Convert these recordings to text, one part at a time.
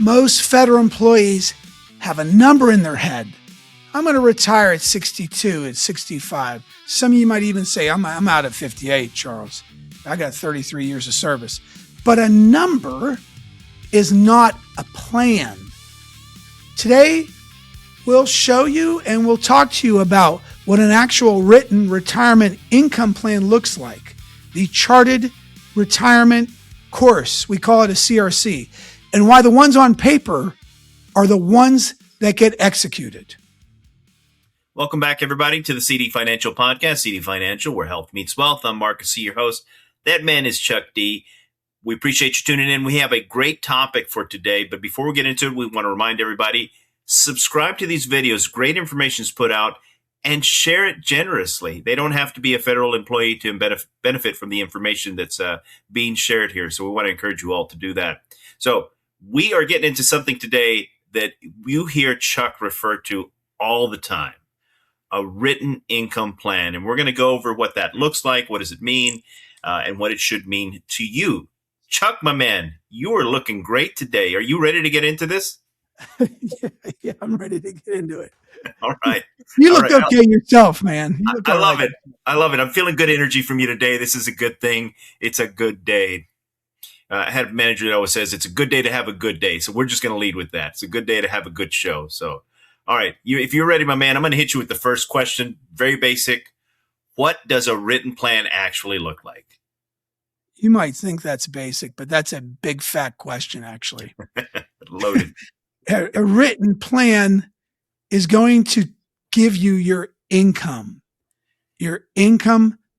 Most federal employees have a number in their head. I'm going to retire at 62, at 65. Some of you might even say, I'm out at 58, Charles. I got 33 years of service. But a number is not a plan. Today, we'll show you and we'll talk to you about what an actual written retirement income plan looks like. The Charted Retirement Course. We call it a CRC. And why the ones on paper are the ones that get executed. Welcome back, everybody, to the CD Financial Podcast, CD Financial, where health meets wealth. I'm Marcus C., your host. That man is Chuck D. We appreciate you tuning in. We have a great topic for today, but before we get into it, we want to remind everybody, subscribe to these videos. Great information is put out, and share it generously. They don't have to be a federal employee to benefit from the information that's being shared here, so we want to encourage you all to do that. So we are getting into something today that you hear Chuck refer to all the time. A written income plan. And we're going to go over what that looks like, what does it mean, and what it should mean to you. Chuck, my man, you are looking great today. Are you ready to get into this? Yeah, I'm ready to get into it. All right. You look okay yourself, man. I love it. I love it. I'm feeling good energy from you today. This is a good thing. It's a good day. I had a manager that always says it's a good day to have a good day. So we're just going to lead with that. It's a good day to have a good show. So, all right. If you're ready, my man, I'm going to hit you with the first question. Very basic. What does a written plan actually look like? You might think that's basic, but that's a big fat question, actually. Loaded. A written plan is going to give you your income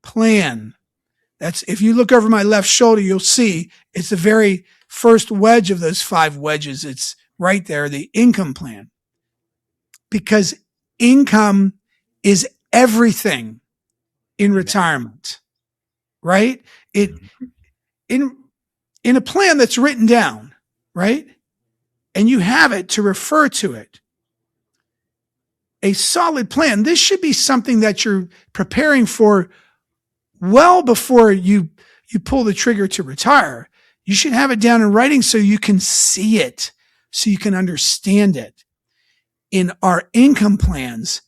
plan. That's, if you look over my left shoulder, you'll see it's the very first wedge of those 5 wedges. It's right there, the income plan. Because income is everything in retirement, right? In a plan that's written down, right? And you have it to refer to it. A solid plan. This should be something that you're preparing for well before you pull the trigger to retire. You should have it down in writing so you can see it, so you can understand it. In our income plans,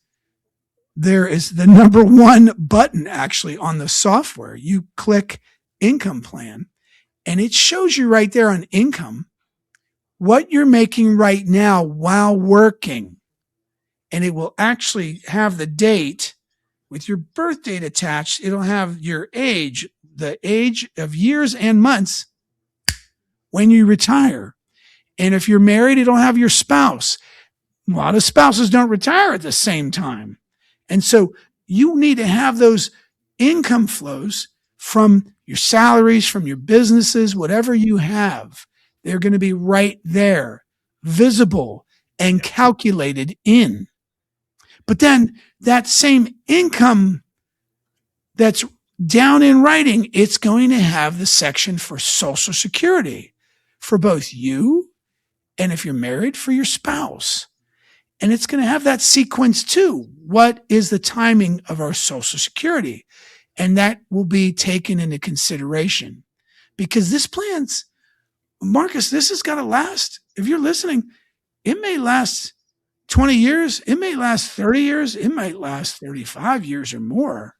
there is the number 1 button actually on the software. You click income plan and it shows you right there on income what you're making right now while working. And it will actually have the date with your birth date attached. It'll have your age, the age of years and months when you retire. And if you're married, it'll have your spouse. A lot of spouses don't retire at the same time. And so you need to have those income flows from your salaries, from your businesses, whatever you have. They're going to be right there, visible and calculated in. But then that same income that's down in writing, it's going to have the section for Social Security for both you and if you're married, for your spouse. And it's going to have that sequence too. What is the timing of our Social Security? And that will be taken into consideration because this plan's, Marcus, this has got to last. If you're listening, it may last 20 years. It may last 30 years. It might last 35 years or more.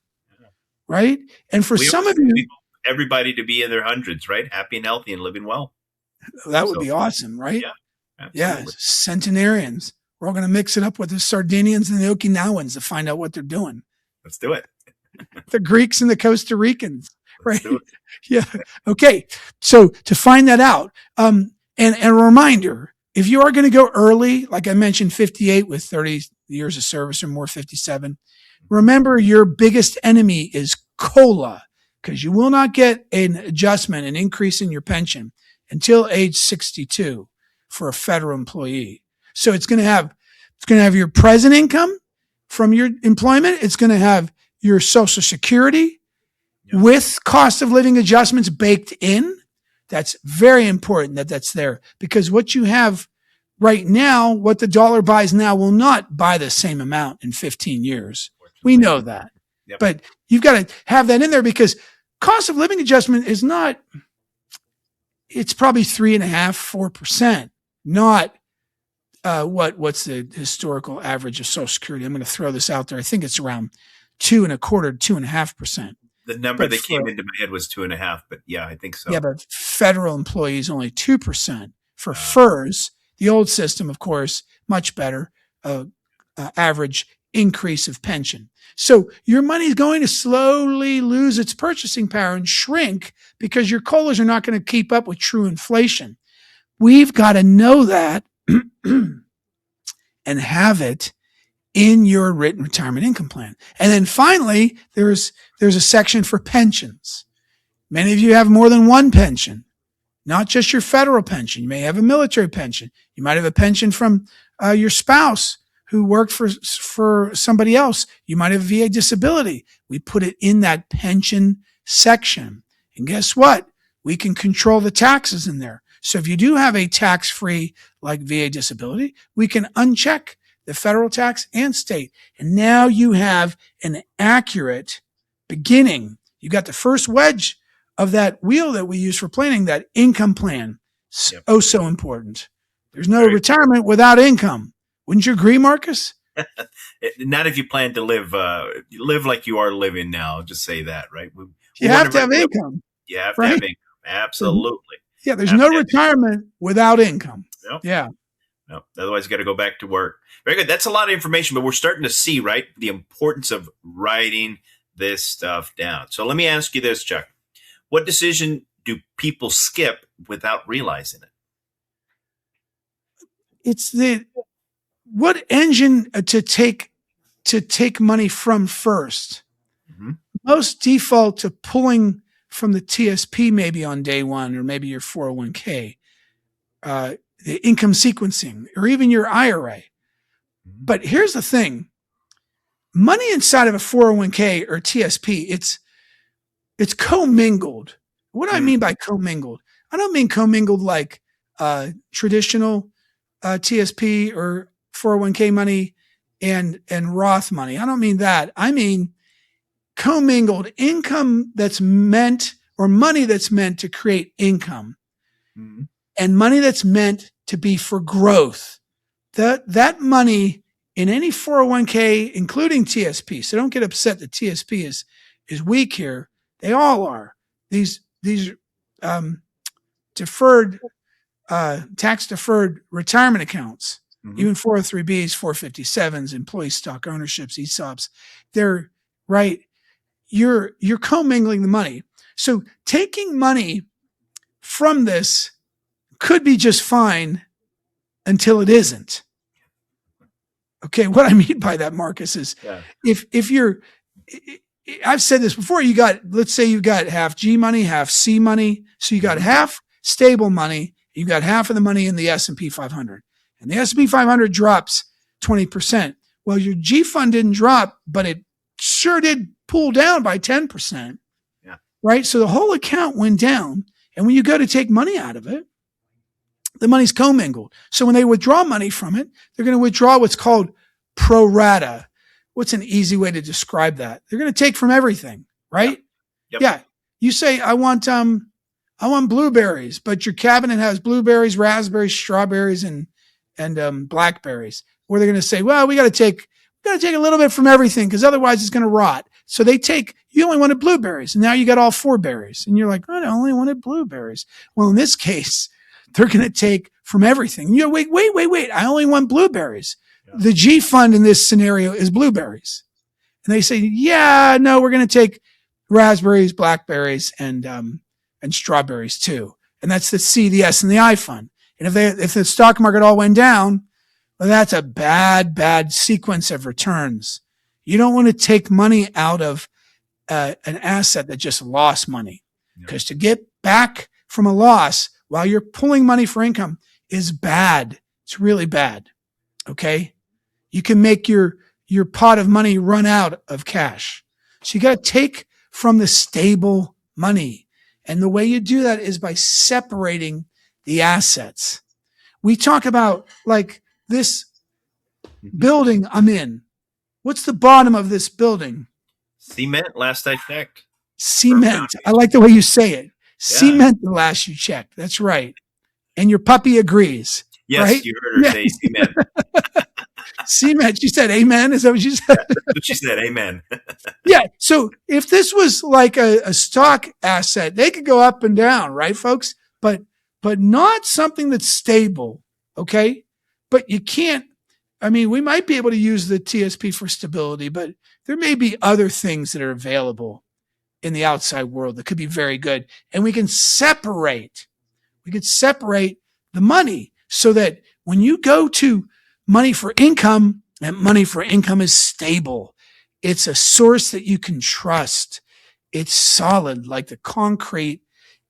Right. And for some of you, everybody to be in their hundreds, right? Happy and healthy and living well. That would be awesome. Right. Yeah. Yeah. Centenarians. We're all going to mix it up with the Sardinians and the Okinawans to find out what they're doing. Let's do it. The Greeks and the Costa Ricans. Right. Yeah. Okay. So to find that out, and a reminder, if you are going to go early, like I mentioned, 58 with 30 years of service or more, 57, remember your biggest enemy is COLA, because you will not get an adjustment, an increase in your pension until age 62 for a federal employee. So it's going to have your present income from your employment. It's going to have your Social Security with cost of living adjustments baked in. That's very important that that's there, because what you have right now, what the dollar buys now will not buy the same amount in 15 years. We know that. Yep. But you've got to have that in there because cost of living adjustment is not, it's probably 3.5%, 4%. not what's the historical average of Social Security. I'm going to throw this out there. I think it's around 2.25% to 2.5%. The number that came into my head was 2.5, but yeah, I think so. Yeah, but federal employees only 2%. For FERS, the old system, of course, much better average increase of pension. So your money is going to slowly lose its purchasing power and shrink because your COLAs are not going to keep up with true inflation. We've got to know that and have it in your written retirement income plan. And then finally, there's a section for pensions. Many of you have more than one pension, not just your federal pension. You may have a military pension. You might have a pension from your spouse who worked for somebody else. You might have VA disability. We put it in that pension section. And guess what? We can control the taxes in there. So if you do have a tax-free like VA disability, we can uncheck the federal tax and state. And now you have an accurate beginning. You got the first wedge of that wheel that we use for planning, that income plan. Yep. Oh, so important. There's no retirement without income. Wouldn't you agree, Marcus? Not if you plan to live like you are living now. Just say that, right? You have to have income. You have to have income. Absolutely. Yeah, there's no retirement without income. Nope. Yeah. No, otherwise you got to go back to work. Very good. That's a lot of information, but we're starting to see, right, the importance of writing this stuff down. So let me ask you this, Chuck. What decision do people skip without realizing it? It's what engine to take money from first. Mm-hmm. Most default to pulling from the TSP maybe on day one, or maybe your 401k, the income sequencing, or even your IRA. Mm-hmm. But here's the thing. Money inside of a 401k or TSP, it's commingled. What do I mean by commingled? I don't mean commingled like traditional TSP or 401k money and Roth money. I don't mean that. I mean commingled income that's meant, or money that's meant to create income, and money that's meant to be for growth. That money in any 401k, including TSP. So don't get upset that TSP is weak here. They all are. These deferred, tax deferred retirement accounts, even 403bs, 457s, employee stock ownerships, ESOPs, they're right. You're commingling the money. So taking money from this could be just fine until it isn't. Okay, what I mean by that, Marcus, is if you're, I've said this before, let's say you've got half G money, half C money. So you got half stable money, you got half of the money in the S&P 500. And the S&P 500 drops 20%. Well, your G fund didn't drop, but it sure did pull down by 10%. Yeah. Right? So the whole account went down. And when you go to take money out of it, the money's commingled. So when they withdraw money from it, they're going to withdraw what's called pro rata. What's an easy way to describe that? They're going to take from everything, right? Yep. Yeah. You say, I want blueberries, but your cabinet has blueberries, raspberries, strawberries, and blackberries. Or they're going to say, well, we got to take a little bit from everything because otherwise it's going to rot. So you only wanted blueberries, and now you got all 4 berries. And you're like, I only wanted blueberries. Well, in this case, they're going to take from everything. And you're wait. I only want blueberries. Yeah. The G fund in this scenario is blueberries. And they say, yeah, no, we're going to take raspberries, blackberries, and strawberries too. And that's the C, the S, and the I fund. And if the stock market all went down, well, that's a bad sequence of returns. You don't want to take money out of an asset that just lost money, because to get back from a loss while you're pulling money for income is bad. It's really bad. Okay. You can make your pot of money run out of cash. So you got to take from the stable money. And the way you do that is by separating the assets. We talk about like this building I'm in. What's the bottom of this building? Cement, last I checked. Cement. I like the way you say it. Yeah. Cement, the last you checked. That's right. And your puppy agrees. Yes, right? you heard her say amen. Cement. She said amen. Is that what she said? That's what she said. Amen. Yeah. So if this was like a stock asset, they could go up and down, right, folks? But not something that's stable. Okay. But you can't, I mean, we might be able to use the TSP for stability, but there may be other things that are available in the outside world that could be very good. And we could separate the money so that when you go to money for income, that money for income is stable. It's a source that you can trust. It's solid like the concrete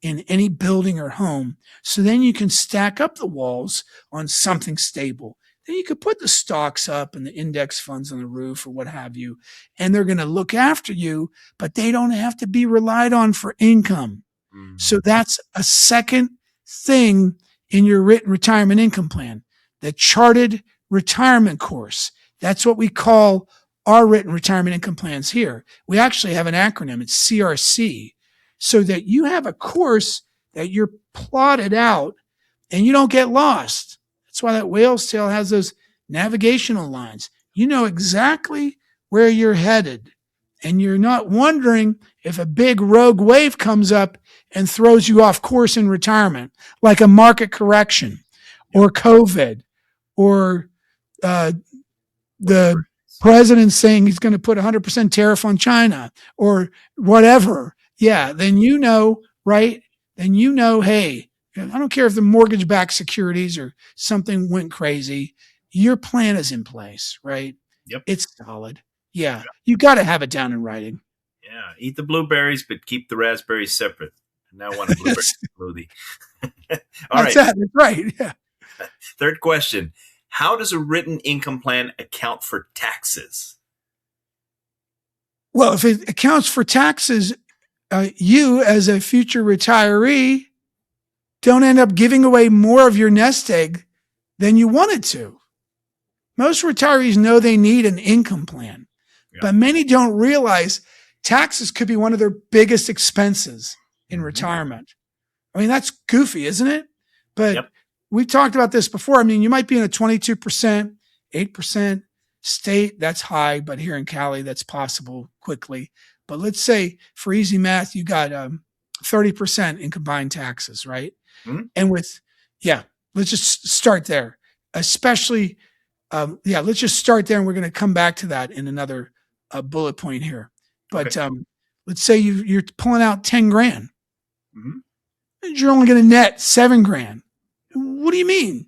in any building or home. So then you can stack up the walls on something stable. Then you could put the stocks up and the index funds on the roof or what have you, and they're going to look after you, but they don't have to be relied on for income. Mm. So that's a second thing in your written retirement income plan, the charted retirement course. That's what we call our written retirement income plans here. We actually have an acronym. It's CRC, so that you have a course that you're plotted out and you don't get lost. That's why that whale's tail has those navigational lines. You know exactly where you're headed, and you're not wondering if a big rogue wave comes up and throws you off course in retirement, like a market correction or COVID or the president saying he's going to put 100% tariff on China or whatever. Yeah, then you know, right? Then you know, hey, I don't care if the mortgage-backed securities or something went crazy. Your plan is in place, right? Yep. It's solid. Yeah. You got to have it down in writing. Yeah. Eat the blueberries, but keep the raspberries separate. And now I want a blueberry smoothie. All right. That's right. Yeah. Third question. How does a written income plan account for taxes? Well, if it accounts for taxes, you as a future retiree don't end up giving away more of your nest egg than you wanted to. Most retirees know they need an income plan, but many don't realize taxes could be one of their biggest expenses in retirement. I mean, that's goofy, isn't it? But we've talked about this before. I mean, you might be in a 22%, 8% state. That's high, but here in Cali, that's possible quickly. But let's say for easy math, you got 30% in combined taxes, right? Mm-hmm. And let's just start there. Especially, let's just start there, and we're going to come back to that in another bullet point here. But let's say you're pulling out 10 grand. Mm-hmm. You're only going to net 7 grand. What do you mean?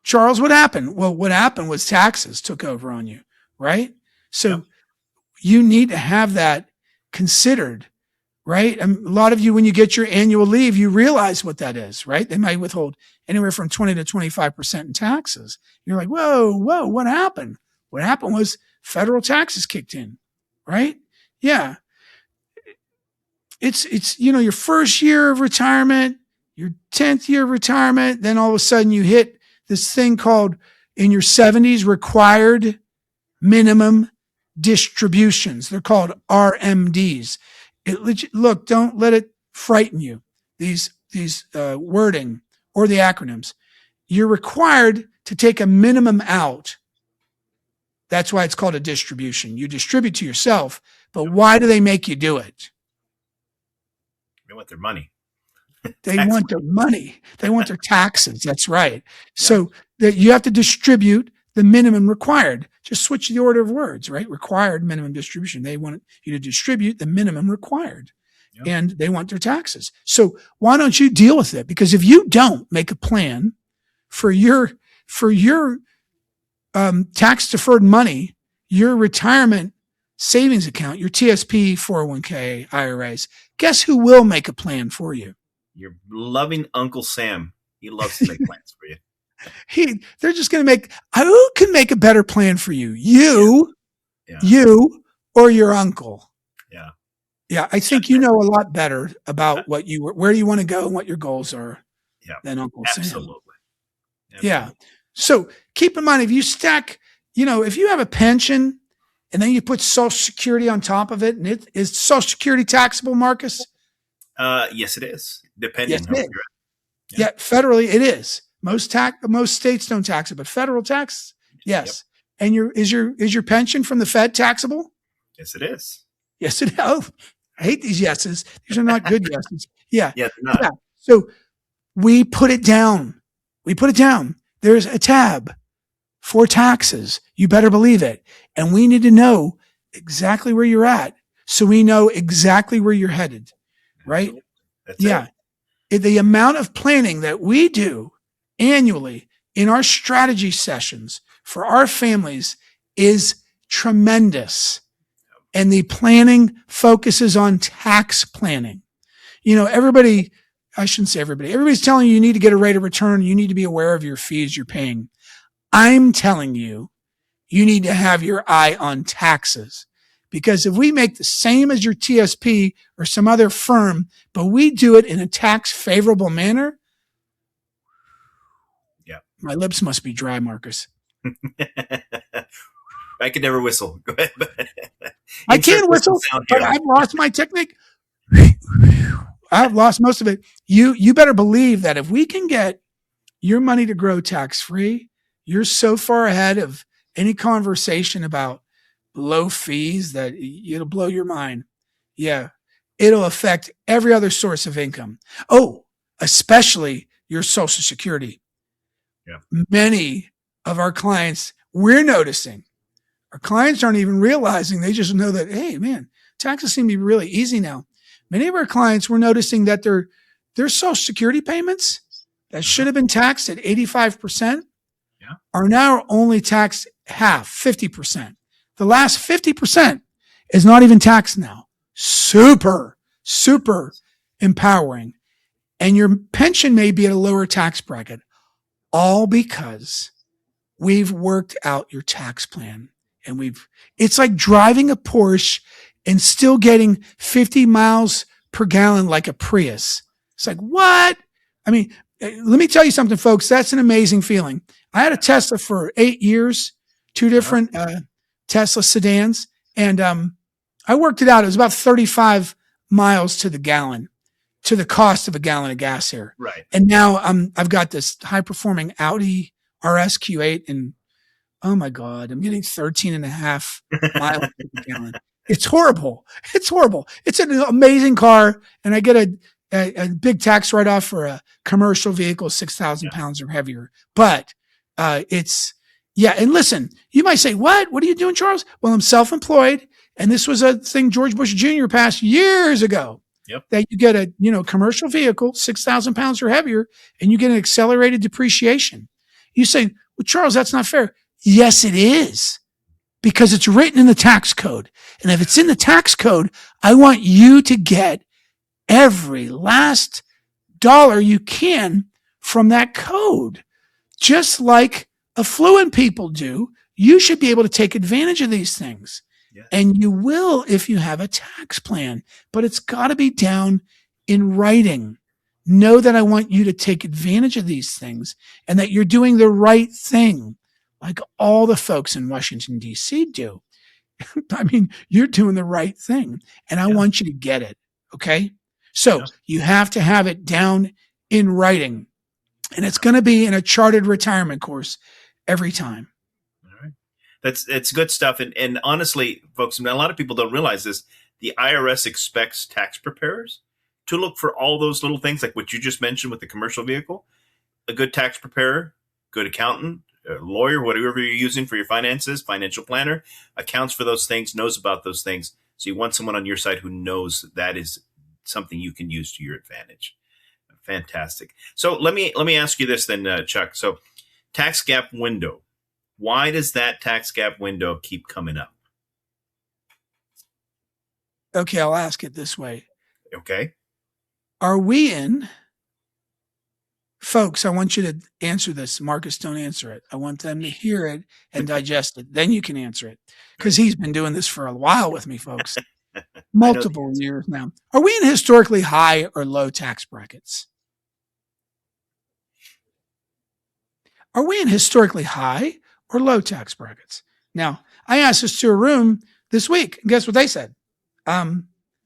Charles, what happened? Well, what happened was taxes took over on you, right? So you need to have that considered, right? A lot of you, when you get your annual leave, you realize what that is, right? They might withhold anywhere from 20 to 25% in taxes. You're like, whoa, what happened? What happened was federal taxes kicked in, right? Yeah. It's your first year of retirement, your 10th year of retirement, then all of a sudden you hit this thing called, in your 70s, required minimum distributions. They're called RMDs. Look, don't let it frighten you, these wording or the acronyms. You're required to take a minimum out. That's why it's called a distribution. You distribute to yourself, but why do they make you do it? They want their money. They want their money. They want their taxes. That's right. So that you have to distribute the minimum required. Just switch the order of words, right? Required minimum distribution. They want you to distribute the minimum required, and they want their taxes. So why don't you deal with it? Because if you don't make a plan for your tax deferred money, your retirement savings account, your TSP, 401k, IRAs, guess who will make a plan for you? Your loving Uncle Sam. He loves to make plans for you. They're just going to who can make a better plan for you? You or your uncle. Yeah. Yeah. I think you know a lot better about where you want to go and what your goals are than Uncle Sam. Absolutely. Yeah. So keep in mind, if you stack, if you have a pension and then you put Social Security on top of it, and is Social Security taxable, Marcus? Yes, it is. Depending on where you're at. Yeah, federally it is. Most states don't tax it, but federal tax, yes. Yep. And is your pension from the Fed taxable? Yes, it is. Yes, it is. Oh, I hate these yeses. These are not good yeses. Yeah. Yeah, they're not. Yeah. So we put it down. There's a tab for taxes. You better believe it. And we need to know exactly where you're at so we know exactly where you're headed. Right? That's it. The amount of planning that we do annually in our strategy sessions for our families is tremendous. And the planning focuses on tax planning. Everybody's telling you need to get a rate of return. You need to be aware of your fees you're paying. I'm telling you, you need to have your eye on taxes. Because if we make the same as your TSP or some other firm, but we do it in a tax favorable manner, my lips must be dry, Marcus. I could never whistle. Go ahead. I can whistle, but I've lost my technique. I've lost most of it. You better believe that if we can get your money to grow tax-free, you're so far ahead of any conversation about low fees that it'll blow your mind. Yeah. It'll affect every other source of income. Oh, especially your Social Security. Yeah. Many of our clients, we're noticing, our clients aren't even realizing, they just know that, hey, man, taxes seem to be really easy now. Many of our clients were noticing that their Social Security payments that should have been taxed at 85% are now only taxed half, 50%. The last 50% is not even taxed now. Super, super empowering. And your pension may be at a lower tax bracket, all because we've worked out your tax plan. And it's like driving a Porsche and still getting 50 miles per gallon like a Prius. It's like, what? I mean, let me tell you something, folks. That's an amazing feeling. I had a Tesla for 8 years, 2 different Tesla sedans, and I worked it out. It was about 35 miles to the gallon, to the cost of a gallon of gas here. Right. And now I've got this high-performing Audi RS Q8, and oh my God, I'm getting 13 and a half miles per gallon. It's horrible. It's horrible. It's an amazing car, and I get a big tax write-off for a commercial vehicle, 6,000 pounds or heavier. But and listen, you might say, what are you doing, Charles? Well, I'm self-employed, and this was a thing George Bush Jr. passed years ago. Yep. That you get a commercial vehicle, 6,000 pounds or heavier, and you get an accelerated depreciation. You say, well, Charles, that's not fair. Yes, it is, because it's written in the tax code. And if it's in the tax code, I want you to get every last dollar you can from that code. Just like affluent people do, you should be able to take advantage of these things. Yes. And you will if you have a tax plan, but it's got to be down in writing. Know that I want you to take advantage of these things and that you're doing the right thing, like all the folks in Washington, D.C. do. I mean, you're doing the right thing, and I want you to get it, okay? So you have to have it down in writing, and it's going to be in a chartered retirement course every time. All right. It's good stuff. And honestly, folks, a lot of people don't realize this. The IRS expects tax preparers to look for all those little things like what you just mentioned with the commercial vehicle. A good tax preparer, good accountant, a lawyer, whatever you're using for your finances, financial planner, accounts for those things, knows about those things. So you want someone on your side who knows that is something you can use to your advantage. Fantastic. So let me ask you this then, Chuck. So tax gap window. Why does that tax gap window keep coming up? Okay, I'll ask it this way. Okay. Are we in? Folks, I want you to answer this. Marcus, don't answer it. I want them to hear it and digest it. Then you can answer it, because he's been doing this for a while with me, folks. Multiple years now. Are we in historically high or low tax brackets? Are we in historically high or low tax brackets? Now, I asked this to a room this week, and guess what they said?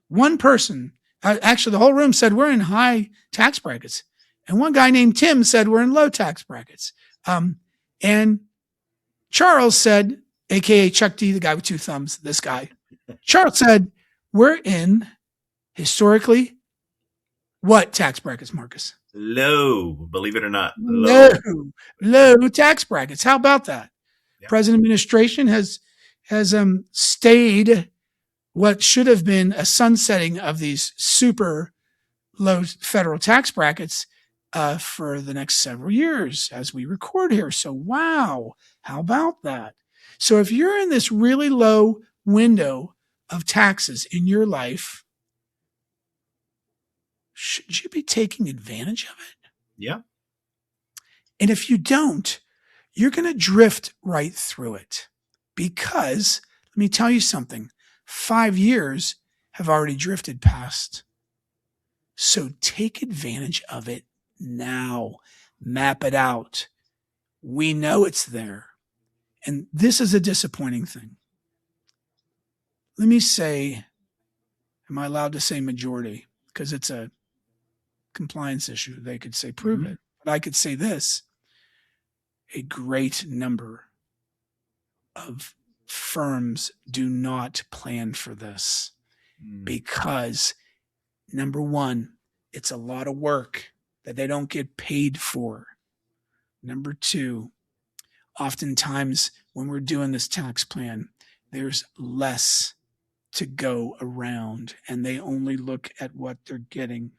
One person, actually the whole room said we're in high tax brackets. And one guy named Tim said we're in low tax brackets. And Charles said, AKA Chuck D, the guy with two thumbs, this guy, Charles said, we're in historically what tax brackets, Marcus? Low, believe it or not. Low tax brackets. How about that? Yeah. Present administration has stayed what should have been a sunsetting of these super low federal tax brackets for the next several years as we record here. So, wow, how about that? So if you're in this really low window of taxes in your life, should you be taking advantage of it? Yeah. And if you don't, you're going to drift right through it because let me tell you something, 5 years have already drifted past. So take advantage of it now. Map it out. We know it's there. And this is a disappointing thing. Let me say, am I allowed to say majority? Because it's a compliance issue. They could say prove it. But I could say this. A great number of firms do not plan for this because, number one, it's a lot of work that they don't get paid for. Number two, oftentimes when we're doing this tax plan, there's less to go around and they only look at what they're getting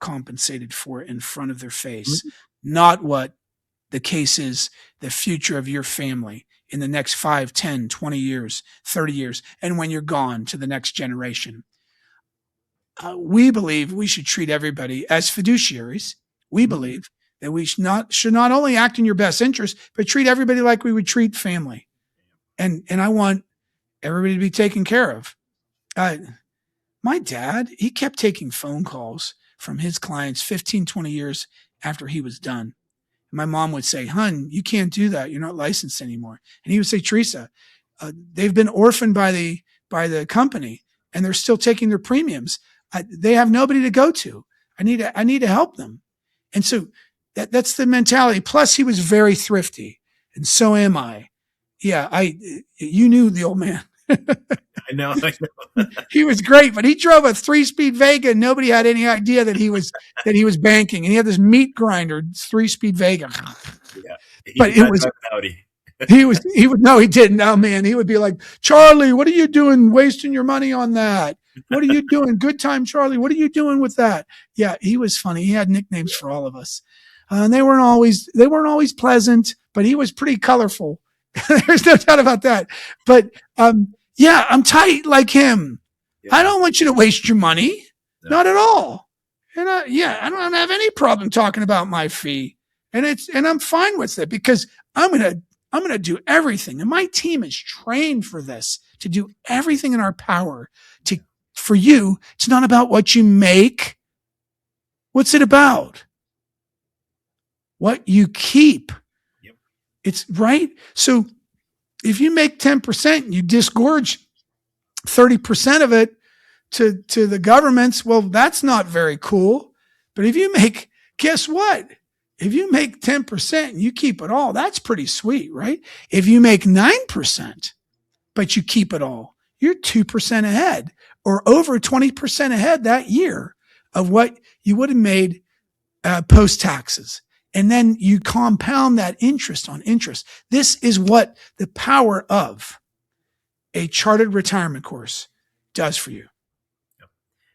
compensated for in front of their face, not what the case is, the future of your family in the next 5, 10, 20 years, 30 years, and when you're gone to the next generation. We believe we should treat everybody as fiduciaries. We believe that we should not only act in your best interest, but treat everybody like we would treat family. And I want everybody to be taken care of. My dad, he kept taking phone calls from his clients 15, 20 years after he was done. My mom would say, "Hun, you can't do that. You're not licensed anymore." And he would say, "Teresa, they've been orphaned by the company and they're still taking their premiums. They have nobody to go to. I need to help them." And so that's the mentality. Plus he was very thrifty and so am I. Yeah. You knew the old man. I know. He was great, but he drove a 3-speed Vega and nobody had any idea that he was banking. And he had this meat grinder 3-speed Vega. Yeah. But it was Audi. No, he didn't. Oh man, he would be like, "Charlie, what are you doing wasting your money on that? What are you doing? Good time, Charlie. What are you doing with that?" Yeah, he was funny. He had nicknames for all of us. And they weren't always pleasant, but he was pretty colorful. There's no doubt about that. But yeah, I'm tight like him. Yeah. I don't want you to waste your money. No. Not at all. And I don't have any problem talking about my fee. And I'm fine with it because I'm going to do everything. And my team is trained for this, to do everything in our power for you. It's not about what you make. What's it about? What you keep. Yep. It's right. So if you make 10%, you disgorge 30% of it to the governments. Well, that's not very cool. But if you make, guess what? If you make 10% and you keep it all, that's pretty sweet, right? If you make 9%, but you keep it all, you're 2% ahead or over 20% ahead that year of what you would have made post taxes. And then you compound that interest on interest. This is what the power of a chartered retirement course does for you.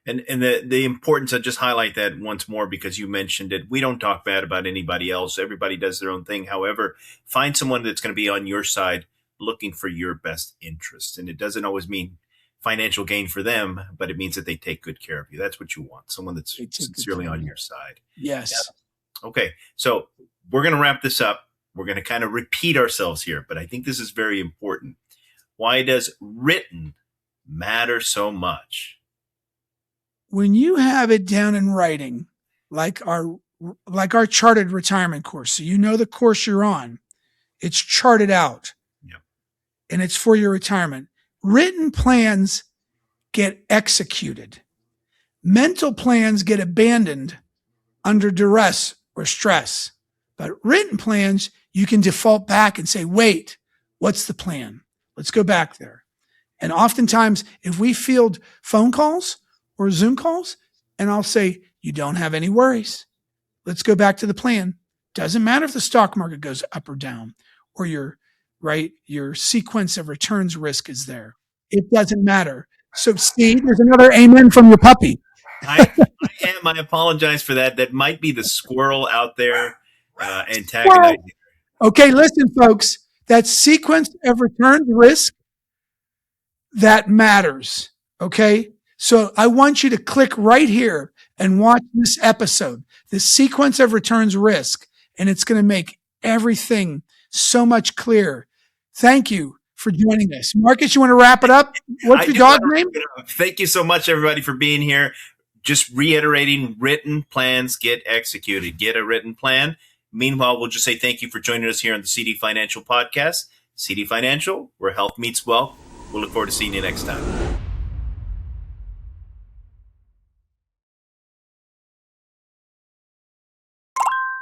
And the importance, I just highlight that once more because you mentioned it. We don't talk bad about anybody else. Everybody does their own thing. However, find someone that's going to be on your side looking for your best interest. And it doesn't always mean financial gain for them, but it means that they take good care of you. That's what you want. Someone that's sincerely on your side. Yes. Yeah. Okay. So we're going to wrap this up. We're going to kind of repeat ourselves here, but I think this is very important. Why does written matter so much? When you have it down in writing, like our chartered retirement course, so you know the course you're on, it's charted out. Yep. And it's for your retirement. Written plans get executed. Mental plans get abandoned under duress or stress. But written plans, you can default back and say, wait, what's the plan? Let's go back there. And oftentimes, if we field phone calls or Zoom calls, and I'll say, you don't have any worries. Let's go back to the plan. Doesn't matter if the stock market goes up or down, or your sequence of returns risk is there. It doesn't matter. So see, there's another amen from your puppy. I apologize for that. That might be the squirrel out there antagonizing. Okay, listen, folks. That sequence of returns risk, that matters. Okay? So I want you to click right here and watch this episode, the sequence of returns risk, and it's going to make everything so much clearer. Thank you for joining us. Marcus, you want to wrap it up? What's your dog's name? Thank you so much, everybody, for being here. Just reiterating, written plans get executed. Get a written plan. Meanwhile, we'll just say thank you for joining us here on the CD Financial Podcast. CD Financial, where health meets wealth. We'll look forward to seeing you next time.